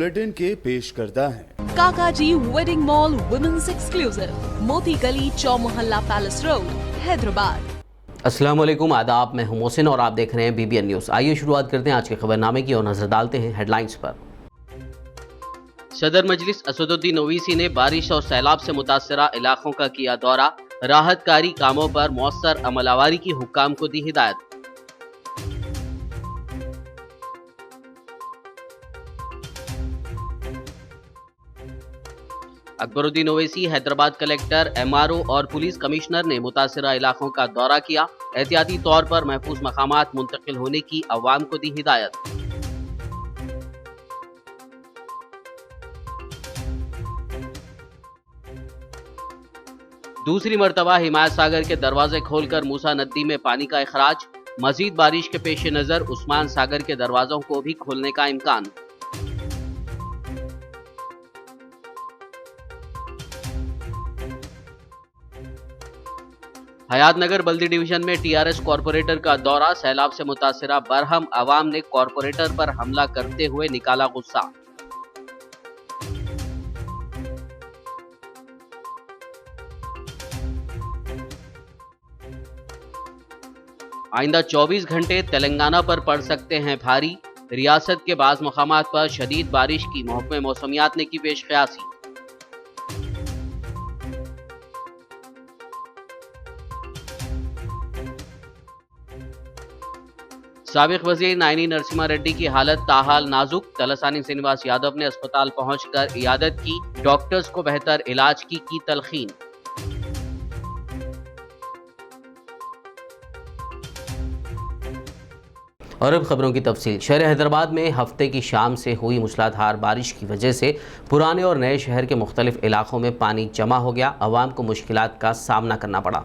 Bulletin के पेश करता है काकाजी वेडिंग मॉल वुमेन्स एक्सक्लूसिव, मोती गली, चौमोहल्ला पैलेस रोड, हैदराबाद। अस्सलाम वालेकुम, आदाब। मैं हूं मोहसिन और आप देख रहे हैं BBN न्यूज़। आइए शुरुआत करते हैं आज के खबरनामे की और नजर डालते हैं हेडलाइंस पर। सदर मजलिस असदुद्दीन ओवैसी ने बारिश और सैलाब से मुतासरा इलाकों का किया दौरा, राहतकारी कामों पर मौसर अमलावरी की हुक्काम को दी हिदायत। अकबरुद्दीन ओवैसी, हैदराबाद कलेक्टर, MRO और पुलिस कमिश्नर ने मुतासरा इलाकों का दौरा किया, एहतियाती तौर पर महफूज मकामात मुंतकिल होने की अवाम को दी हिदायत। दूसरी मर्तबा हिमायत सागर के दरवाजे खोलकर मूसा नदी में पानी का इखराज, मजीद बारिश के पेश नजर उस्मान सागर के दरवाजों को भी खोलने का इम्कान। हयातनगर बल्दी डिवीजन में TRS कॉरपोरेटर का दौरा, सैलाब से मुतासरा बरहम अवाम ने कॉरपोरेटर पर हमला करते हुए निकाला गुस्सा। आइंदा 24 घंटे तेलंगाना पर पड़ सकते हैं भारी, रियासत के बाज़ मकामात पर शदीद बारिश की महकमे मौसमियात ने की पेशकयासी। साबिक वजीर नायनी नरसिम्हा रेड्डी की हालत ताहाल नाजुक, तलसानी श्रीनिवास यादव ने अस्पताल पहुंचकर इयादत की, डॉक्टर्स को बेहतर इलाज की तलखीन। और अब खबरों की तफसील। शहर हैदराबाद में हफ्ते की शाम से हुई मूसलाधार बारिश की वजह से पुराने और नए शहर के मुख्तलिफ इलाकों में पानी जमा हो गया, अवाम को मुश्किलात का सामना करना पड़ा।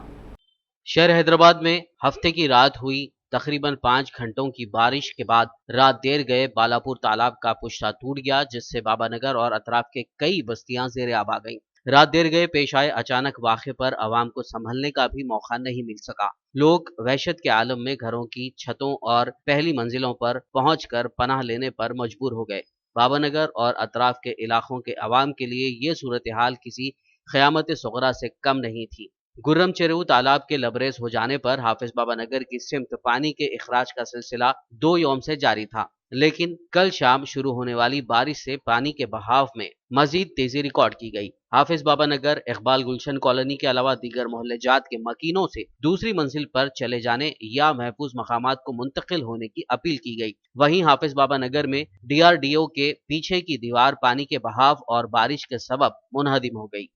शहर हैदराबाद में हफ्ते की रात हुई तकरीबन 5 घंटों की बारिश के बाद रात देर गए बालापुर तालाब का पुश्ता टूट गया, जिससे बाबानगर और अतराफ के कई बस्तियां ज़ेरे आब आ गईं। रात देर गए पेश आए अचानक वाक़े पर आवाम को संभलने का भी मौका नहीं मिल सका। लोग वहशत के आलम में घरों की छतों और पहली मंजिलों पर पहुंचकर पनाह लेने पर मजबूर हो गए। बाबानगर और अतराफ के इलाकों के अवाम के लिए ये सूरत हाल किसी क़यामत सुग़रा से कम नहीं थी। गुर्रम चेरू तालाब के लबरेज हो जाने पर हाफिज बाबा नगर की सिमत पानी के इखराज का सिलसिला 2 यौम से जारी था, लेकिन कल शाम शुरू होने वाली बारिश से पानी के बहाव में मजीद तेजी रिकॉर्ड की गई। हाफिज बाबा नगर, इकबाल गुलशन कॉलोनी के अलावा दीगर मोहल्ले जात के मकीनों से दूसरी मंजिल पर चले जाने या महफूज मकामात को मुंतकिल होने की अपील की गई। वहीं हाफिज बाबा नगर में DRDO के पीछे की दीवार पानी के बहाव और बारिश के सबब मुनहदिम हो गई।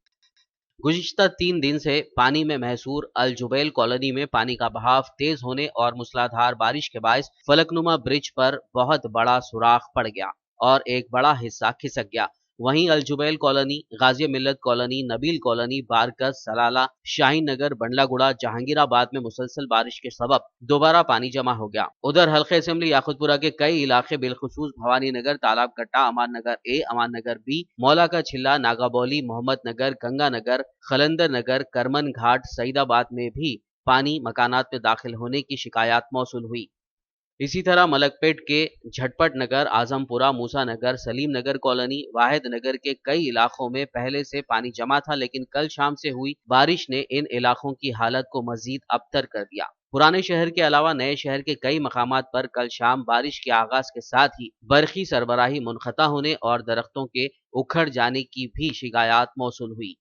गुज़िश्ता 3 दिन से पानी में महसूर अल जुबैल कॉलोनी में पानी का बहाव तेज होने और मूसलाधार बारिश के बायस फलकनुमा ब्रिज पर बहुत बड़ा सुराख पड़ गया और एक बड़ा हिस्सा खिसक गया। वहीं अल जुबैल कॉलोनी, गाजी मिल्लत कॉलोनी, नबील कॉलोनी, बारकस, सलाला, शाहीन नगर, बंडलागुड़ा, जहांगीराबाद में मुसलसल बारिश के सबब दोबारा पानी जमा हो गया। उधर हल्के असेंबली याकुतपुरा के कई इलाके बिलखुसूस भवानी नगर, तालाब कट्टा, अमान नगर A, अमान नगर B, मौला का छिल्ला, नागाबौली, मोहम्मद नगर, गंगा नगर, खलंदर नगर, करमन घाट, सईदाबाद में भी पानी मकानात में दाखिल होने की शिकायत मौसूल हुई। इसी तरह मलकपेट के झटपट नगर, आजमपुरा, मूसा नगर, सलीम नगर कॉलोनी, वाहिद नगर के कई इलाकों में पहले से पानी जमा था, लेकिन कल शाम से हुई बारिश ने इन इलाकों की हालत को मजीद अबतर कर दिया। पुराने शहर के अलावा नए शहर के कई मकामात पर कल शाम बारिश के आगाज के साथ ही बरखी सरबराही मुनक़ता होने और दरख्तों के उखड़ जाने की भी शिकायत मौसूल हुई।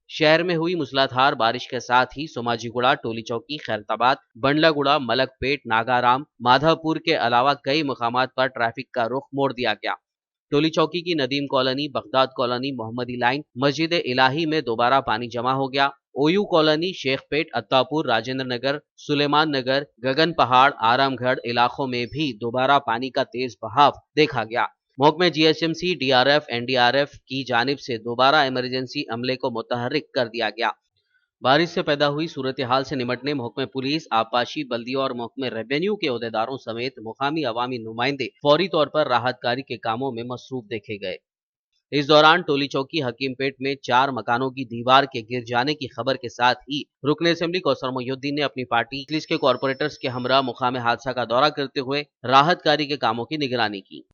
शहर में हुई मूसलाधार बारिश के साथ ही सोमाजीगुड़ा, टोली चौकी, खैरताबाद, बंडलागुड़ा, मलकपेट, नागाराम, माधवपुर के अलावा कई मकामात पर ट्रैफिक का रुख मोड़ दिया गया। टोली चौकी की नदीम कॉलोनी, बगदाद कॉलोनी, मोहम्मदी लाइन, मस्जिद इलाही में दोबारा पानी जमा हो गया। OU कॉलोनी, शेखपेट, अत्तापुर, राजेंद्र नगर, सुलेमान नगर, गगन पहाड़, आरामगढ़ इलाकों में भी दोबारा पानी का तेज बहाव देखा गया। महकमे GHMC, DRF, NDRF की जानिब से दोबारा इमरजेंसी अमले को मुतहर्रिक कर दिया गया। बारिश से पैदा हुई सूरत हाल से निमटने महकमे पुलिस, आबपाशी, बल्दिया और महकमे रेवेन्यू के ओहदेदारों समेत मुकामी अवामी नुमाइंदे फौरी तौर पर राहतकारी के कामों में मसरूफ देखे गए। इस दौरान टोली चौकी हकीमपेट में 4 मकानों की दीवार के गिर जाने की खबर के साथ ही रुकन असेंबली कौसर मोहिउद्दीन ने अपनी पार्टी पुलिस के कॉरपोरेटर्स के हमरा मुकाम हादसा का दौरा करते हुए राहतकारी के कामों की निगरानी की।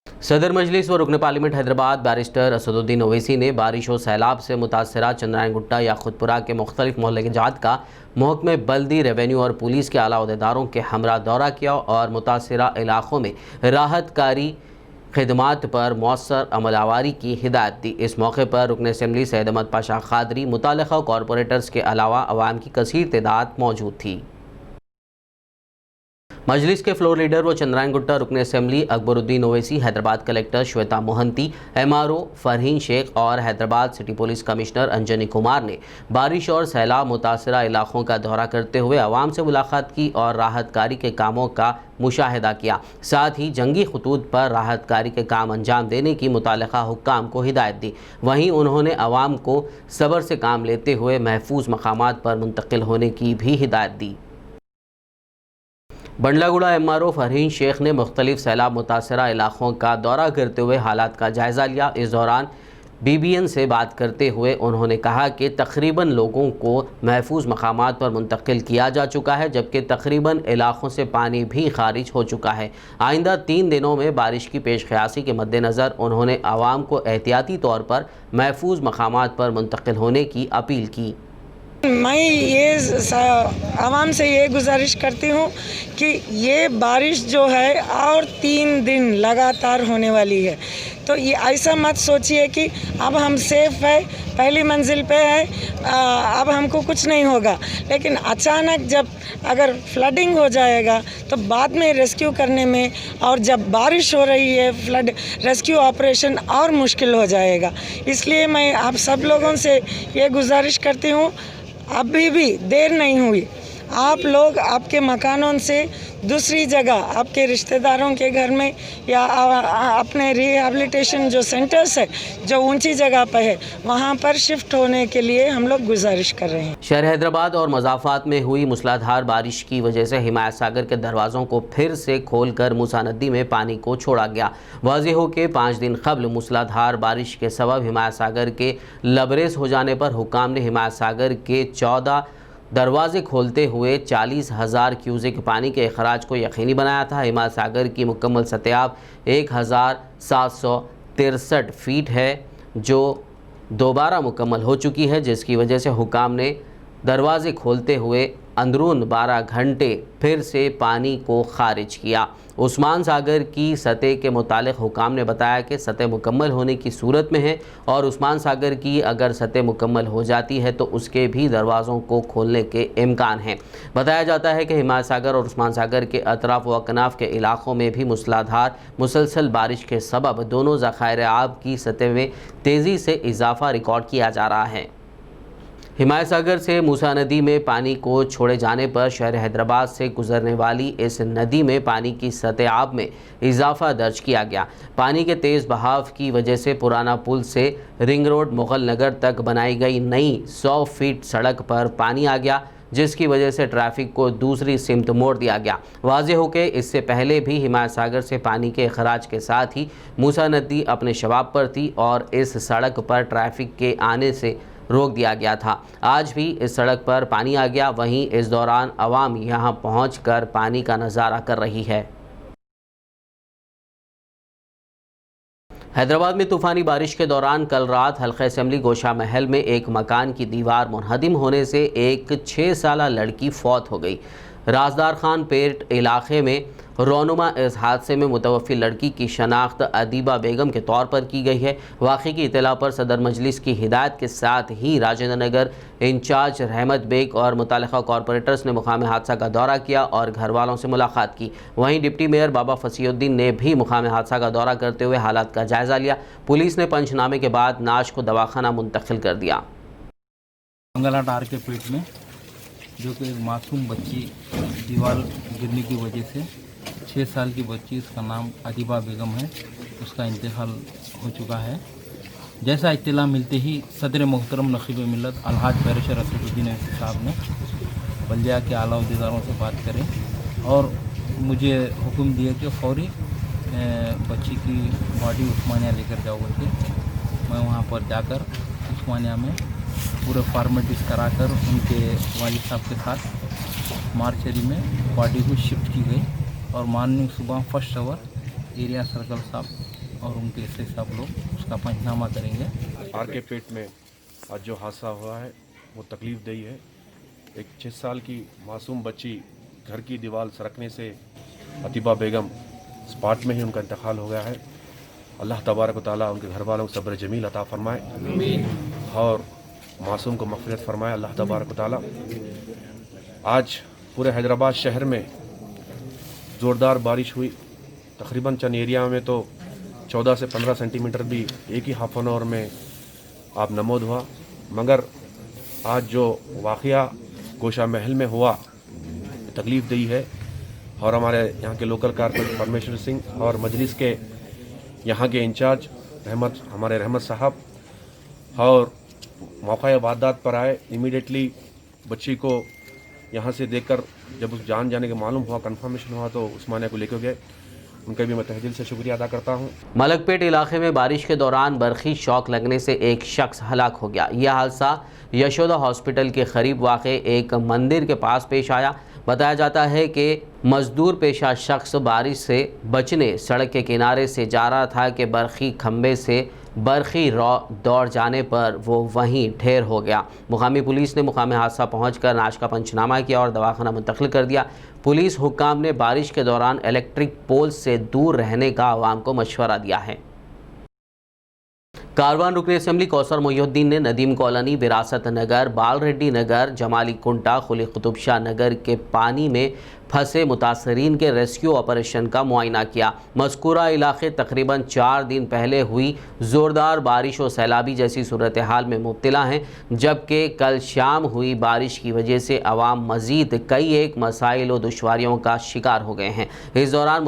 सदर मजलिस व रुकन पार्लियामेंट हैदराबाद बैरिस्टर असदुद्दीन ओवैसी ने बारिश और सैलाब से मुतासरा चंद्रायन गुट्टा या खुदपुरा के मुख्तलिफ मोहल्ले के जात का महकमे बल्दी, रेवेन्यू और पुलिस के आला अहदेदारों के हमरा दौरा किया और मुतासरा इलाकों में राहतकारी खिदमात पर मौसर अमलावारी की हिदायत दी। इस मौके पर रुकन असम्बली सैयद अहमद पाशा खादरी, मुतालिका कॉरपोरेटर्स के अलावा अवाम की कसीर तादाद मौजूद थी। मजलिस के फ्लोर लीडर व चंद्रायन गुट्टा रुकन assembly Akbaruddin Owaisi, Hyderabad collector Shweta Mohanty, MRO Farheen Sheikh और Hyderabad city police commissioner Anjani Kumar ने बारिश और सैलाब मुतासरा इलाकों का दौरा करते हुए आवाम से मुलाकात की और राहतकारी के कामों का मुशाहिदा किया। साथ ही जंगी खतूत पर राहतकारी के काम अंजाम देने की मुतालिका हुक्काम को हिदायत दी। वहीं उन्होंने आवाम को सब्र से काम लेते हुए महफूज मकामात पर मुंतकिल होने की भी हिदायत दी। बंडलागुड़ा MRO फरहीन शेख ने मुख्तलिफ सैलाब मुतासरा इलाकों का दौरा करते हुए हालात का जायज़ा लिया। इस दौरान BBN से बात करते हुए उन्होंने कहा कि तकरीबन लोगों को महफूज मकामात पर मुंतकिल किया जा चुका है, जबकि तकरीबन इलाकों से पानी भी खारिज हो चुका है। आइंदा 3 दिनों में बारिश की पेश क़यासी के मद्देनज़र उन्होंने आवाम को एहतियाती तौर पर महफूज मकामात पर मुंतकिल होने की अपील की। मैं ये आवाम से ये गुजारिश करती हूँ कि ये बारिश जो है और 3 दिन लगातार होने वाली है, तो ये ऐसा मत सोचिए कि अब हम सेफ़ है, पहली मंजिल पे है, अब हमको कुछ नहीं होगा। लेकिन अचानक जब अगर फ्लडिंग हो जाएगा तो बाद में रेस्क्यू करने में, और जब बारिश हो रही है फ्लड रेस्क्यू ऑपरेशन और मुश्किल हो जाएगा। इसलिए मैं आप सब लोगों से ये गुजारिश करती हूँ, अभी भी देर नहीं हुई, आप लोग आपके मकानों से दूसरी जगह, आपके रिश्तेदारों के घर में या अपने रिहैबिलिटेशन जो सेंटर्स है जो ऊंची जगह पर है वहाँ पर शिफ्ट होने के लिए हम लोग गुजारिश कर रहे हैं। शहर हैदराबाद और मज़ाफ़ात में हुई मूसलाधार बारिश की वजह से हिमायत सागर के दरवाज़ों को फिर से खोलकर मूसा नदी में पानी को छोड़ा गया। वाज़ेह हो कि 5 दिन कबल मूसलाधार बारिश के सबब हिमायत सागर के लबरेज हो जाने पर हुक्काम ने हिमायत सागर के 14 दरवाजे खोलते हुए 40,000 क्यूसेक पानी के अखराज को यकीनी बनाया था। हिमायत सागर की मुकम्मल सतह 1,763 फीट है, जो दोबारा मुकम्मल हो चुकी है, जिसकी वजह से हुक्काम ने दरवाजे खोलते हुए अंदरून 12 घंटे फिर से पानी को खारिज किया। उस्मान सागर की सतह के मुतालिक हुक्काम ने बताया कि सतह मुकम्मल होने की सूरत में है और उस्मान सागर की अगर सतह मुकम्मल हो जाती है तो उसके भी दरवाज़ों को खोलने के इम्कान हैं। बताया जाता है कि हिमायत सागर और उस्मान सागर के अतराफ व अकनाफ के इलाकों में भी मूसलाधार मुसलसल बारिश के सबब दोनों ज़खायर आब की सतह में तेज़ी से इजाफा रिकॉर्ड किया जा रहा है। हिमायत सागर से मूसा नदी में पानी को छोड़े जाने पर शहर हैदराबाद से गुजरने वाली इस नदी में पानी की सतह आब में इजाफा दर्ज किया गया। पानी के तेज़ बहाव की वजह से पुराना पुल से रिंग रोड मुगल नगर तक बनाई गई नई 100 फीट सड़क पर पानी आ गया, जिसकी वजह से ट्रैफिक को दूसरी सिमत मोड़ दिया गया। वाज़ेह हो कि इससे पहले भी हिमायत सागर से पानी के अखराज के साथ ही मूसा नदी अपने शबाब पर थी और इस सड़क पर ट्रैफिक के आने से रोक दिया गया था। आज भी इस सड़क पर पानी आ गया। वहीं इस दौरान आवाम यहां पहुंचकर पानी का नज़ारा कर रही है। हैदराबाद में तूफ़ानी बारिश के दौरान कल रात हल्का असम्बली गोशा महल में एक मकान की दीवार मुनहदिम होने से एक 6 साला लड़की फौत हो गई। राजदार खान पेट इलाके में रोनुमा इस हादसे में मुतवफ़ी लड़की की शनाख्त अदीबा बेगम के तौर पर की गई है। वाक़े की इत्तला पर सदर मजलिस की हिदायत के साथ ही राजेंद्र नगर इंचार्ज रहमत बेग और मुतालिका कॉरपोरेटर्स ने मुकाम हादसा का दौरा किया और घर वालों से मुलाकात की। वहीं डिप्टी मेयर बाबा फसीउद्दीन ने भी मुकाम हादसा का दौरा करते हुए हालात का जायज़ा लिया। पुलिस ने पंचनामे के बाद नाश को दवाखाना मुंतकिल कर दिया। मंगलाटार के पेट में जो कि एक मासूम बच्ची दीवार गिरने की वजह से 6 साल की बच्ची, उसका नाम अदीबा बेगम है, उसका इंतकाल हो चुका है। जैसा इत्तला मिलते ही सदर मोहतरम नकीब मिल्लत अलहाज बैरिस्टर असदुद्दीन ओवैसी साहब ने बल्दिया के आला अहदेदारों से बात करें और मुझे हुक्म दिया कि फौरी बच्ची की बॉडी उस्मानिया लेकर जाओ बोल के। मैं वहाँ पर जाकर उस्मानिया में पूरे फॉर्मेलिटीज़ कराकर उनके वालिद साहब के साथ मार्चरी में बॉडी को शिफ्ट की गई और मॉर्निंग सुबह फर्स्ट आवर एरिया सर्कल साहब और उनके से सब लोग उसका पंचनामा करेंगे। आर के पेट में आज जो हादसा हुआ है वो तकलीफ़देही है। एक 6 साल की मासूम बच्ची घर की दीवार सरकने से अतीबा बेगम स्पॉट में ही उनका इंतकाल हो गया है। अल्लाह तबारक व तआला उनके घर वालों को सब्र जमील अता फरमाए और मासूम को मग़फ़िरत फरमाए अल्लाह तबारक व तआला। आज पूरे हैदराबाद शहर में ज़ोरदार बारिश हुई। तकरीबन चंद एरिया में तो 14 से 15 सेंटीमीटर भी एक ही हाफ एन आवर में आप नमूद हुआ। मगर आज जो वाक़या गोशा महल में हुआ तकलीफ़देही है और हमारे यहाँ के लोकल कारपोरेटर परमेश्वर सिंह और मजलिस के यहाँ के इंचार्ज रहमत साहब और मौका वारदात पर आए। इमीडिएटली बच्ची को यहाँ से देखकर जब उस जान जाने के मालूम हुआ, कंफर्मेशन हुआ, तो उस्मानिया को लेकर गए। उनका भी मैं तहे दिल से शुक्रिया अदा करता हूँ। मलकपेट इलाके में बारिश के दौरान बरखी शॉक लगने से एक शख्स हलाक हो गया। यह हादसा यशोदा हॉस्पिटल के करीब वाक़े एक मंदिर के पास पेश आया। बताया जाता है कि मजदूर पेशा शख्स बारिश से बचने सड़क के किनारे से जा रहा था कि बरखी खंबे से बरखी दौड़ जाने पर वो वहीं ढेर हो गया। मुकामी पुलिस ने मुकामी हादसा पहुंचकर नाश का पंचनामा किया और दवाखाना मुंतकिल कर दिया। पुलिस हुक्काम ने बारिश के दौरान इलेक्ट्रिक पोल से दूर रहने का आवाम को मशवरा दिया है। कारवान रुकन असम्बली कौसर मोहिउद्दीन ने नदीम कॉलोनी, विरासत नगर, बाल रेड्डी नगर, जमाली कुंटा, खुली कुतुब शाह नगर के पानी में फंसे मुतासरीन के रेस्क्यू ऑपरेशन का मुआयना किया। मज़कूरा इलाके तकरीबन 4 दिन पहले हुई ज़ोरदार बारिश और सैलाबी जैसी सूरत हाल में मुब्तला हैं, जबकि कल शाम हुई बारिश की वजह से अवाम मज़ीद कई एक मसाइल और दुश्वारियों का शिकार हो गए हैं। इस दौरान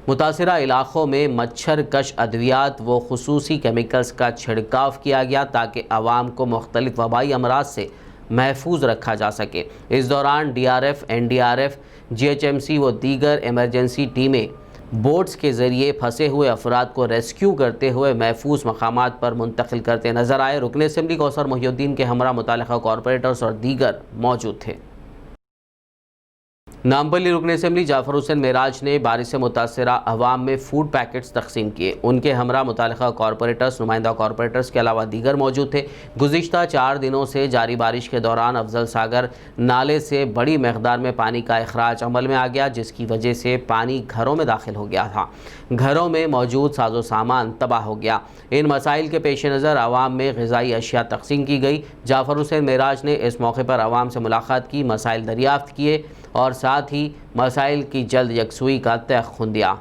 मुतासरा इलाक़ों में मच्छर कश अद्वियात व खुसूसी केमिकल्स का छिड़काव किया गया ताकि आवाम को मुख्तलिफ वबाई अमराज से महफूज रखा जा सके। इस दौरान DRF, NDRF, GHMC व दीगर एमरजेंसी टीमें बोट्स के ज़रिए फंसे हुए अफराद को रेस्क्यू करते हुए महफूज मकामात पर मुंतकिल करते नज़र आए। रुकन असम्बली कौसर मोहिउद्दीन के हमरा मुतालिका कॉरपोरेटर्स और दीगर मौजूद थे। नामपल्ली रुकन असम्बली जाफर हुसैन मेराज ने बारिश से मुतासरा अवाम में फूड पैकेट्स तकसीम किए। उनके हमरा मुतालिका कॉरपोरेटर्स, नुमाइंदा कॉरपोरेटर्स के अलावा दीगर मौजूद थे। गुज़िश्ता 4 दिनों से जारी बारिश के दौरान अफजल सागर नाले से बड़ी मकदार में पानी का अखराज अमल में आ गया, जिसकी वजह से पानी घरों में दाखिल हो गया था। घरों में मौजूद साजो सामान तबाह हो गया। इन मसाइल के पेश नज़र आवाम में ग़िज़ाई अशिया तकसीम की गई। जाफर हुसैन मेराज ने इस मौके पर आवाम से मुलाकात की, मसाइल दरियाफ्त किए और साथ ही मसाइल की जल्द यकसुई का तयक़ुन दिया।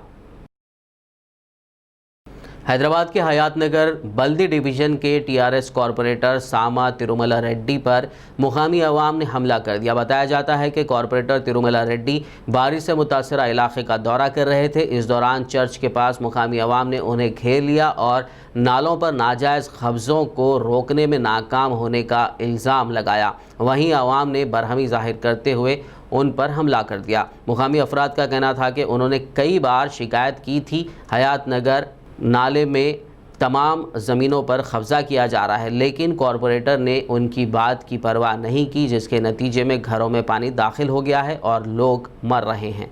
हैदराबाद के हयात नगर बल्दी डिवीज़न के TRS कॉरपोरेटर सामा तिरुमला रेड्डी पर मुकामी अवाम ने हमला कर दिया। बताया जाता है कि कॉरपोरेटर तिरुमला रेड्डी बारिश से मुतासरा इलाके का दौरा कर रहे थे। इस दौरान चर्च के पास मुकामी अवाम ने उन्हें घेर लिया और नालों पर नाजायज़ कब्ज़ों को रोकने में नाकाम होने का इल्ज़ाम लगाया। वहीं अवाम ने बरहमी ज़ाहिर करते हुए उन पर हमला कर दिया। मुकामी अफराद का कहना था कि उन्होंने कई बार शिकायत की थी हयात नगर नाले में तमाम ज़मीनों पर कब्ज़ा किया जा रहा है, लेकिन कॉरपोरेटर ने उनकी बात की परवाह नहीं की, जिसके नतीजे में घरों में पानी दाखिल हो गया है और लोग मर रहे हैं।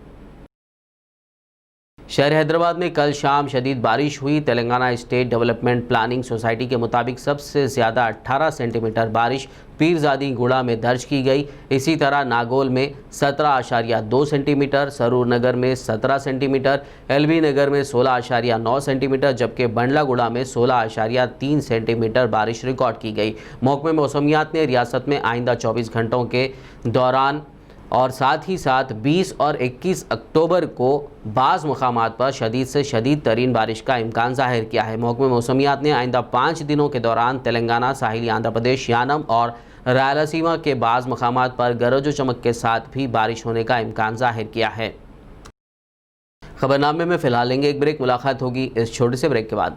शहर हैदराबाद में कल शाम शदीद बारिश हुई। Telangana state development planning society के मुताबिक सबसे ज़्यादा 18 सेंटीमीटर बारिश पीरजादी गुड़ा में दर्ज की गई। इसी तरह नागौल में 17.2 सेंटीमीटर, सरूर नगर में 17 सेंटीमीटर, LB नगर में 16.9 सेंटीमीटर, जबकि बंडला गुड़ा में 16.3 सेंटीमीटर बारिश रिकॉर्ड की गई। महकमे मौसमियात ने रियासत में आइंदा 24 घंटों के दौरान और साथ ही साथ 20 और 21 अक्टूबर को बाज़ मकामात पर शदीद से शदीद तरीन बारिश का इम्कान ज़ाहिर किया है। महकमे मौसमियात ने आइंदा 5 दिनों के दौरान तेलंगाना, साहिली आंध्र प्रदेश, यानम और रायलसीमा के बाज़ मकामात पर गरज व चमक के साथ भी बारिश होने का इम्कान ज़ाहिर किया है। खबरनामे में फ़िलहाल लेंगे एक ब्रेक, मुलाकात होगी इस छोटे से ब्रेक के बाद।